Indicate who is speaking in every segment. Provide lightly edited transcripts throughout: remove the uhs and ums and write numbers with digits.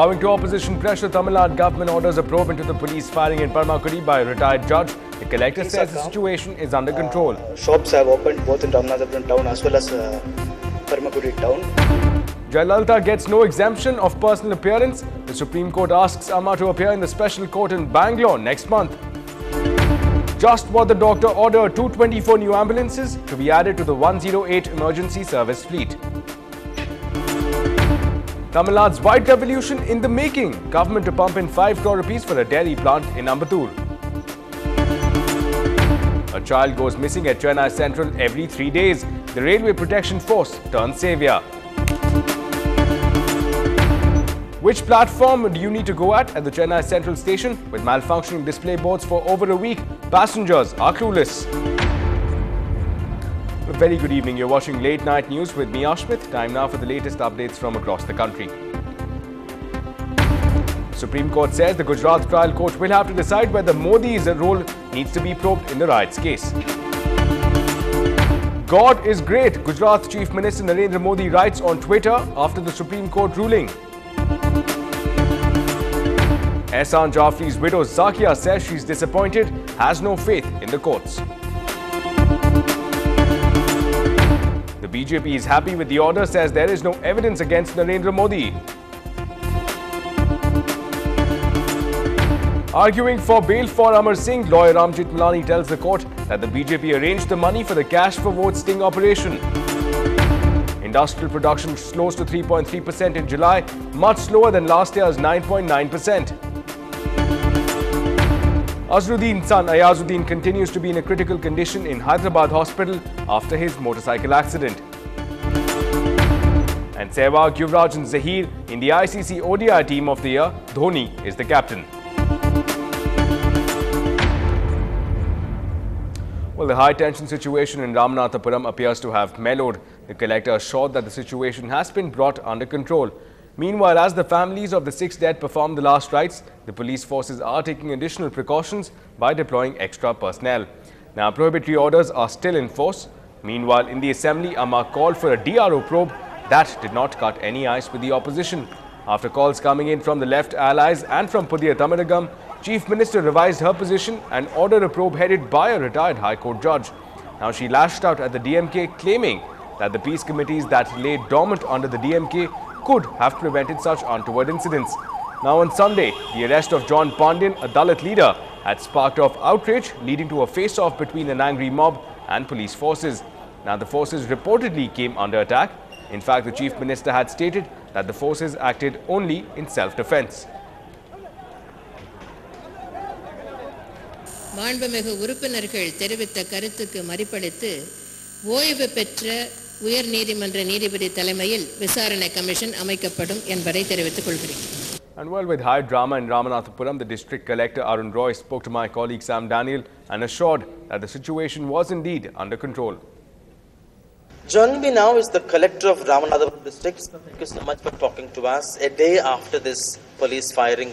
Speaker 1: Bowing to opposition pressure, Tamil Nadu government orders a probe into the police firing in Parmakudi by a retired judge. The collector says the situation is under control.
Speaker 2: Shops have opened both in Ramanathapuram town as well as Parmakudi town.
Speaker 1: Jayalalitha gets no exemption of personal appearance. The Supreme Court asks Amma to appear in the special court in Bangalore next month. Just what the doctor ordered, 224 new ambulances to be added to the 108 emergency service fleet. Tamil Nadu's white revolution in the making. Government to pump in 5 crore rupees for a dairy plant in Ambattur. A child goes missing at Chennai Central every 3 days. The Railway Protection Force turns saviour. Which platform do you need to go at the Chennai Central station? With malfunctioning display boards for over a week, passengers are clueless. A very good evening. You're watching Late Night News with me, Ashmit. Time now for the latest updates from across the country. Supreme Court says the Gujarat trial court will have to decide whether Modi's role needs to be probed in the riots case. God is great, Gujarat Chief Minister Narendra Modi writes on Twitter after the Supreme Court ruling. Ehsan Jafri's widow Zakia says she's disappointed, has no faith in the courts. The BJP is happy with the order, says there is no evidence against Narendra Modi. Arguing for bail for Amar Singh, lawyer Ramjit Malani tells the court that the BJP arranged the money for the cash for vote sting operation. Industrial production slows to 3.3% in July, much slower than last year's 9.9%. Azharuddin's son Ayazuddin continues to be in a critical condition in Hyderabad hospital after his motorcycle accident. And Sehwag, Yuvraj and Zaheer in the ICC ODI Team of the Year, Dhoni is the captain. Well, the high-tension situation in Ramanathapuram appears to have mellowed. The collector assured that the situation has been brought under control. Meanwhile, as the families of the 6 dead perform the last rites, the police forces are taking additional precautions by deploying extra personnel. Now, prohibitory orders are still in force. Meanwhile, in the assembly, Amma called for a DRO probe that did not cut any ice with the opposition. After calls coming in from the left allies and from Pudhiya Tamilagam, Chief Minister revised her position and ordered a probe headed by a retired High Court judge. Now, she lashed out at the DMK, claiming that the peace committees that lay dormant under the DMK could have prevented such untoward incidents. Now on Sunday, the arrest of John Pandyan, a Dalit leader, had sparked off outrage, leading to a face-off between an angry mob and police forces. Now the forces reportedly came under attack. In fact, the Chief Minister had stated that the forces acted only in self-defense.
Speaker 3: மாண்புமிகு உறுப்பினர்கள் தெரிவித்த கருத்துக்கு மதிப்பளித்து ஓய்வு பெற்ற உயர் நீதிமன்ற நீதிபதி தலைமையில் விசாரணை கமிஷன் அமைக்கப்படும் என்பதை தெரிவித்துக் கொள்கிறேன்.
Speaker 1: And well, with high drama in Ramanathapuram, the district collector Arun Roy spoke to my colleague Sam Daniel and assured that the situation was indeed under control.
Speaker 4: Joining me now is the collector of Ramanathapuram district. Thank you so much for talking to us. A day after this police firing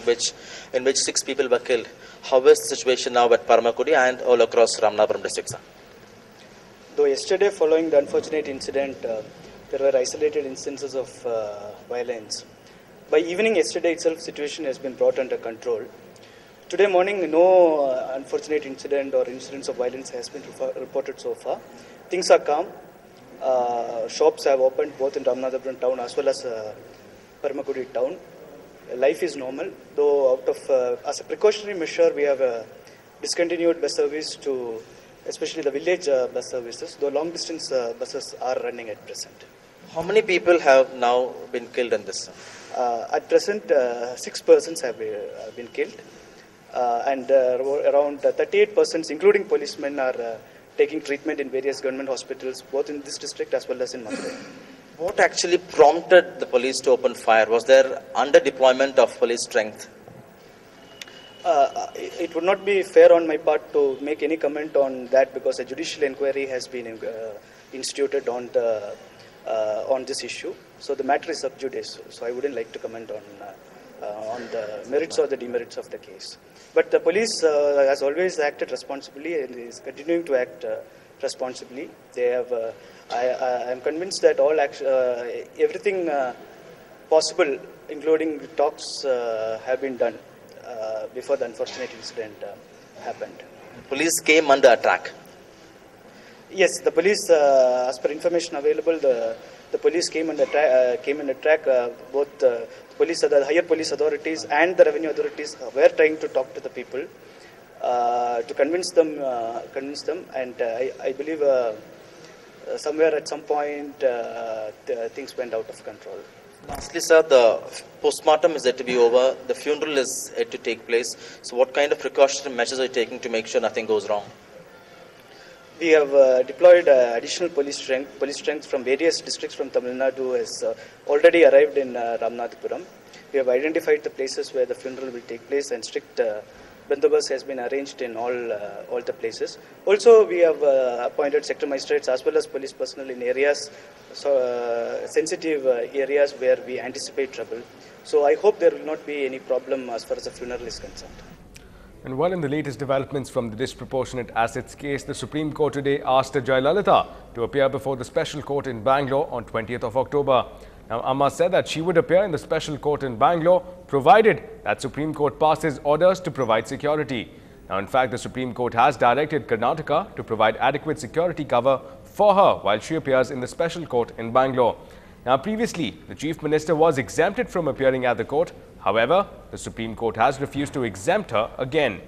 Speaker 4: in which 6 people were killed, how is the situation now at Parmakudi and all across Ramanathapuram district, sir?
Speaker 2: Though yesterday, following the unfortunate incident, there were isolated instances of violence. By evening yesterday itself, situation has been brought under control. Today morning, no unfortunate incident or incidents of violence has been reported so far. Things are calm. Shops have opened both in Ramanathapuram town as well as Parmakudi town. Life is normal, though out of as a precautionary measure, we have discontinued bus service to especially the village bus services, though long distance buses are running at present.
Speaker 4: How many people have now been killed in this?
Speaker 2: At present, 6 persons have been killed, and around 38 persons, including policemen, are taking treatment in various government hospitals, both in this district as well as in Madurai.
Speaker 4: What actually prompted the police to open fire? Was there under-deployment of police strength?
Speaker 2: It would not be fair on my part to make any comment on that because a judicial inquiry has been instituted on this issue. So the matter is sub judice. So I wouldn't like to comment on the merits or the demerits of the case. But the police has always acted responsibly and is continuing to act responsibly. They have. I am convinced that all everything possible, including talks, have been done before the unfortunate incident happened.
Speaker 4: Police came under attack.
Speaker 2: Yes, the police, as per information available, the police came under track. Both the higher police authorities and the revenue authorities were trying to talk to the people to convince them, and I believe somewhere at some point things went out of control.
Speaker 4: Lastly, sir, the postmortem is yet to be over. The funeral is yet to take place. So what kind of precautionary measures are you taking to make sure nothing goes wrong?
Speaker 2: We have deployed additional police strength from various districts from Tamil Nadu has already arrived in Ramanathapuram. We have identified the places where the funeral will take place, and strict bandobast has been arranged in all the places. Also, we have appointed sector magistrates as well as police personnel in areas, sensitive areas where we anticipate trouble. So I hope there will not be any problem as far as the funeral is concerned.
Speaker 1: And while in the latest developments from the disproportionate assets case, the Supreme Court today asked Jayalalitha to appear before the special court in Bangalore on 20th of October. Now, Amma said that she would appear in the special court in Bangalore provided that Supreme Court passes orders to provide security. Now, in fact, the Supreme Court has directed Karnataka to provide adequate security cover for her while she appears in the special court in Bangalore. Now, previously, the Chief Minister was exempted from appearing at the court. However, the Supreme Court has refused to exempt her again.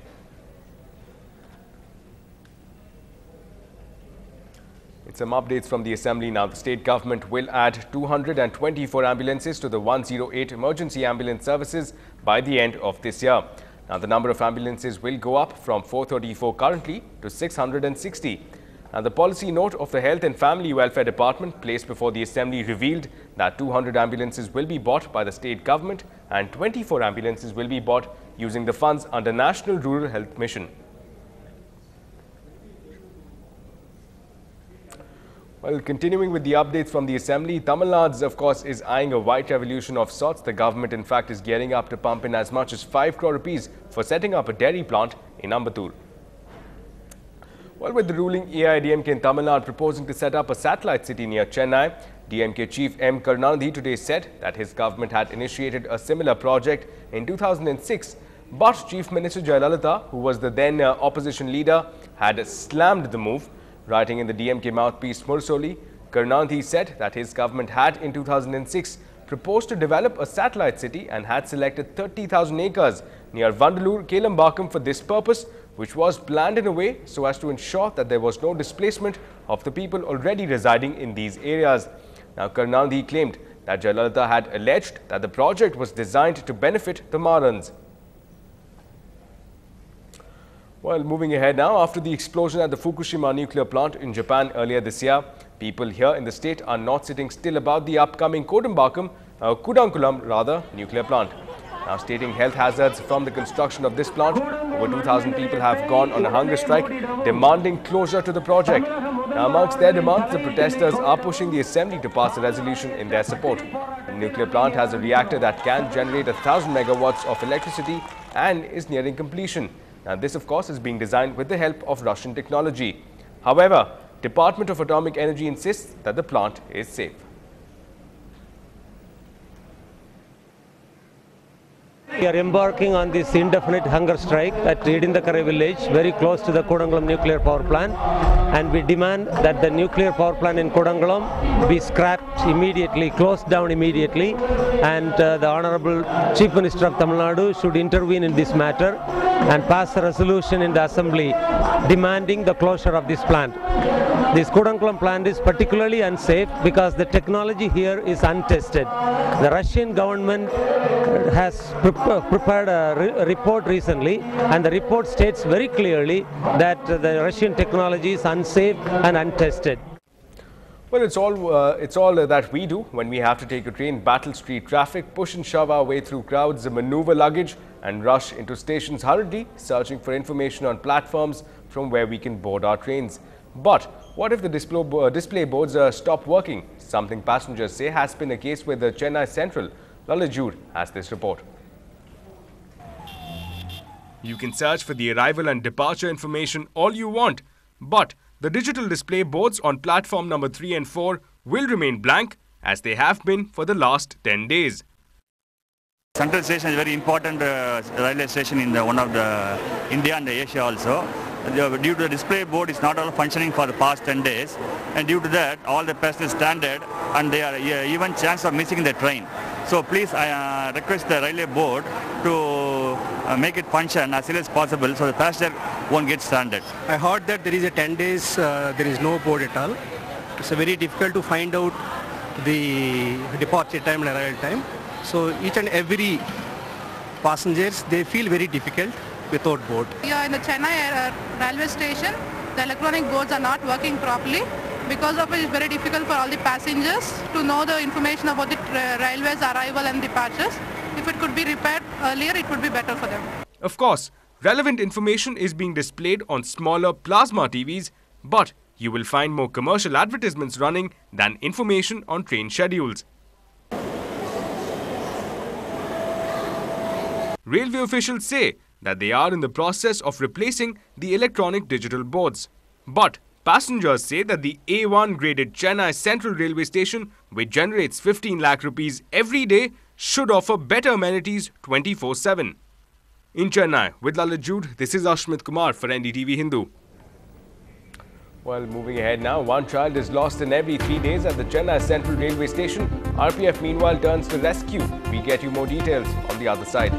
Speaker 1: It's some updates from the Assembly now. The state government will add 224 ambulances to the 108 emergency ambulance services by the end of this year. Now, the number of ambulances will go up from 434 currently to 660. And the policy note of the Health and Family Welfare Department placed before the Assembly revealed that 200 ambulances will be bought by the state government and 24 ambulances will be bought using the funds under National Rural Health Mission. Well, continuing with the updates from the Assembly, Tamil Nadu, of course, is eyeing a white revolution of sorts. The government, in fact, is gearing up to pump in as much as 5 crore rupees for setting up a dairy plant in Ambattur. Well, with the ruling AIDMK in Tamil Nadu proposing to set up a satellite city near Chennai, DMK Chief M. Karunanidhi today said that his government had initiated a similar project in 2006. But Chief Minister Jayalalitha, who was the then opposition leader, had slammed the move. Writing in the DMK mouthpiece Mursoli, Karunanidhi said that his government had in 2006 proposed to develop a satellite city and had selected 30,000 acres near Vandalur, Kelambakam for this purpose, which was planned in a way so as to ensure that there was no displacement of the people already residing in these areas. Now, Karunanidhi claimed that Jayalalitha had alleged that the project was designed to benefit the Marans. Well, moving ahead now, after the explosion at the Fukushima nuclear plant in Japan earlier this year, people here in the state are not sitting still about the upcoming Kudankulam nuclear plant. Now, stating health hazards from the construction of this plant, over 2,000 people have gone on a hunger strike demanding closure to the project. Now, amongst their demands, the protesters are pushing the Assembly to pass a resolution in their support. The nuclear plant has a reactor that can generate 1,000 megawatts of electricity and is nearing completion. Now, this, of course, is being designed with the help of Russian technology. However, Department of Atomic Energy insists that the plant is safe.
Speaker 5: We are embarking on this indefinite hunger strike at Yedindakare village, very close to the Kudankulam nuclear power plant, and we demand that the nuclear power plant in Kudankulam be scrapped immediately, closed down immediately, and the Honorable Chief Minister of Tamil Nadu should intervene in this matter and pass a resolution in the Assembly demanding the closure of this plant. This Kudankulam plant is particularly unsafe because the technology here is untested. The Russian government has prepared a report recently, and the report states very clearly that the Russian technology is unsafe and untested.
Speaker 1: Well, it's all that we do when we have to take a train, battle street traffic, push and shove our way through crowds, maneuver luggage and rush into stations hurriedly, searching for information on platforms from where we can board our trains. But what if the display boards stop working? Something passengers say has been the case with the Chennai Central. Lalit Jude has this report. You can search for the arrival and departure information all you want, but the digital display boards on platform number 3 and 4 will remain blank as they have been for the last 10 days.
Speaker 6: Central Station is a very important railway station in one of the India and Asia also. Due to the display board is not all functioning for the past 10 days, and due to that all the passengers stranded and they are even chance of missing the train. So please I request the railway board to make it function as soon as possible so the passenger won't get stranded.
Speaker 7: I heard that there is a 10 days, there is no board at all. It's very difficult to find out the departure time and arrival time. So each and every passengers, they feel very difficult without board.
Speaker 8: Yeah, in the Chennai railway station, the electronic boards are not working properly. Because of it, it's very difficult for all the passengers to know the information about the railway's arrival and departures. If it could be repaired earlier, it would be better for them.
Speaker 1: Of course, relevant information is being displayed on smaller plasma TVs, but you will find more commercial advertisements running than information on train schedules. Railway officials say that they are in the process of replacing the electronic digital boards. But passengers say that the A1 graded Chennai Central Railway Station, which generates 15 lakh rupees every day, should offer better amenities 24/7. In Chennai, with Lalit Jude, this is Ashmit Kumar for NDTV Hindu. Well, moving ahead now, one child is lost in every 3 days at the Chennai Central Railway Station. RPF meanwhile turns to rescue. We get you more details on the other side.